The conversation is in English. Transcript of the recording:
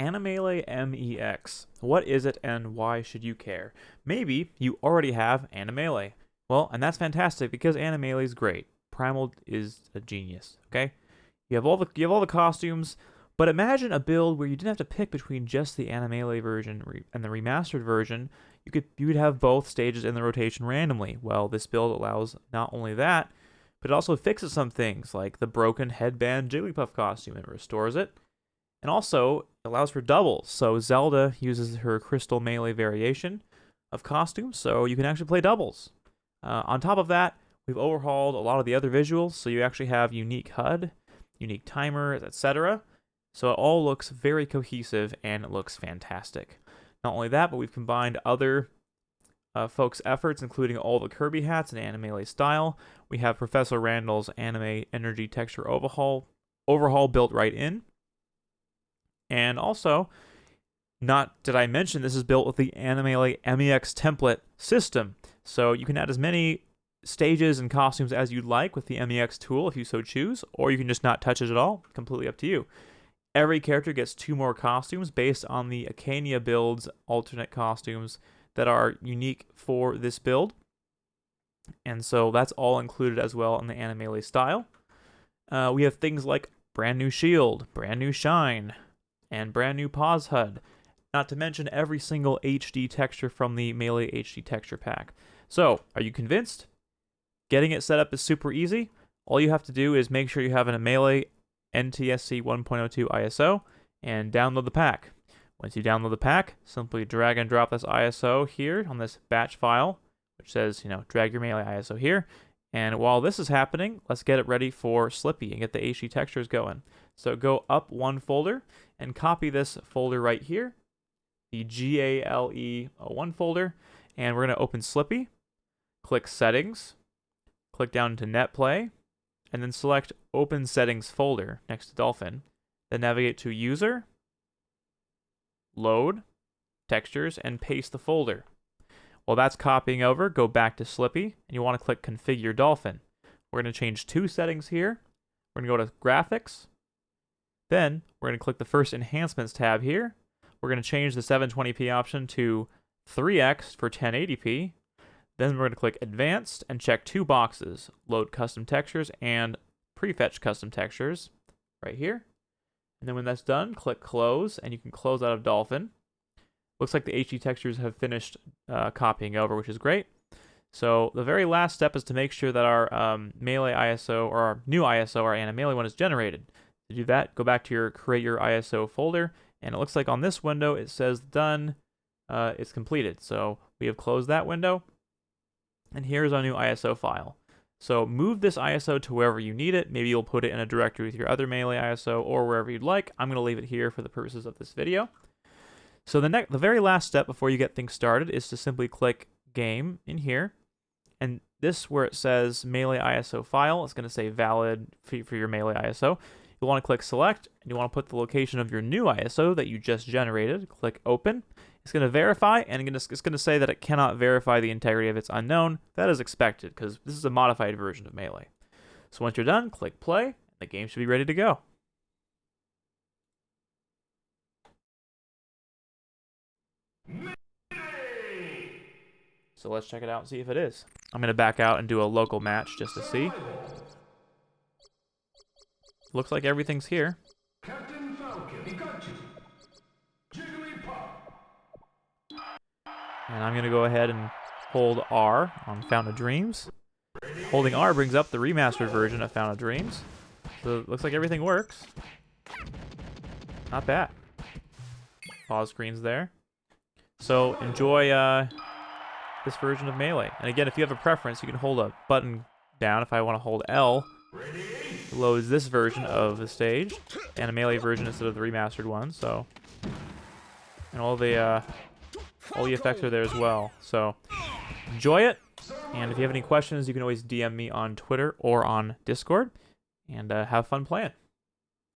Animelee MEX. What is it and why should you care? Maybe you already have Animelee. Well, and that's fantastic because Animelee is great. Primal is a genius, okay? You have all the costumes, but imagine a build where you didn't have to pick between just the Animelee version and the remastered version. You could have both stages in the rotation randomly. Well, this build allows not only that, but it also fixes some things like the broken headband Jigglypuff costume. It restores it. And also allows for doubles. So Zelda uses her Crystal Melee variation of costumes, so you can actually play doubles. On top of that, we've overhauled a lot of the other visuals, so you actually have unique HUD, unique timers, etc. So it all looks very cohesive and it looks fantastic. Not only that, but we've combined other folks' efforts, including all the Kirby hats in Animelee style. We have Professor Randall's Anime Energy Texture Overhaul built right in. And also, not did I mention, this is built with the Animelee MEX template system. So you can add as many stages and costumes as you'd like with the MEX tool if you so choose, or you can just not touch it at all. Completely up to you. Every character gets 2 more costumes based on the Acania build's alternate costumes that are unique for this build. And so that's all included as well in the Animelee style. We have things like brand new shield, brand new shine, and brand new pause HUD. Not to mention every single HD texture from the Melee HD texture pack. So, are you convinced? Getting it set up is super easy. All you have to do is make sure you have a Melee NTSC 1.02 ISO and download the pack. Once you download the pack, simply drag and drop this ISO here on this batch file, which says, drag your Melee ISO here. And while this is happening, let's get it ready for Slippy and get the HD textures going. So go up one folder and copy this folder right here, the GALE01 folder, and we're going to open Slippy, click Settings, click down to NetPlay, and then select Open Settings folder next to Dolphin. Then navigate to User, Load, Textures, and paste the folder. While that's copying over, go back to Slippy, and you want to click Configure Dolphin. We're going to change 2 settings here. We're going to go to Graphics. Then, we're going to click the first Enhancements tab here. We're going to change the 720p option to 3x for 1080p. Then we're going to click Advanced and check 2 boxes, Load Custom Textures and Prefetch Custom Textures, right here. And then when that's done, click Close, and you can close out of Dolphin. Looks like the HD textures have finished copying over, which is great. So the very last step is to make sure that our Melee ISO, or our new ISO, our Animelee one, is generated. To do that, go back to your Create Your ISO folder, and it looks like on this window it says Done, it's completed. So we have closed that window. And here's our new ISO file. So move this ISO to wherever you need it. Maybe you'll put it in a directory with your other Melee ISO or wherever you'd like. I'm going to leave it here for the purposes of this video. So the very last step before you get things started is to simply click Game in here. And this, where it says Melee ISO file, it's going to say valid for your Melee ISO. You'll want to click Select, and you want to put the location of your new ISO that you just generated. Click Open. It's going to verify, and it's going to say that it cannot verify the integrity of its unknown. That is expected, because this is a modified version of Melee. So once you're done, click Play, and the game should be ready to go. So let's check it out and see if it is. I'm going to back out and do a local match just to see. Looks like everything's here. Captain Falcon, he got you. Jigglypuff. And I'm going to go ahead and hold R on Fountain of Dreams. Holding R brings up the remastered version of Fountain of Dreams. So it looks like everything works. Not bad. Pause screen's there. So enjoy this version of Melee. And again, if you have a preference, you can hold a button down. If I want to hold L, it loads this version of the stage, and a Melee version instead of the remastered one. So, and all the effects are there as well. So enjoy it. And if you have any questions, you can always DM me on Twitter or on Discord. And have fun playing.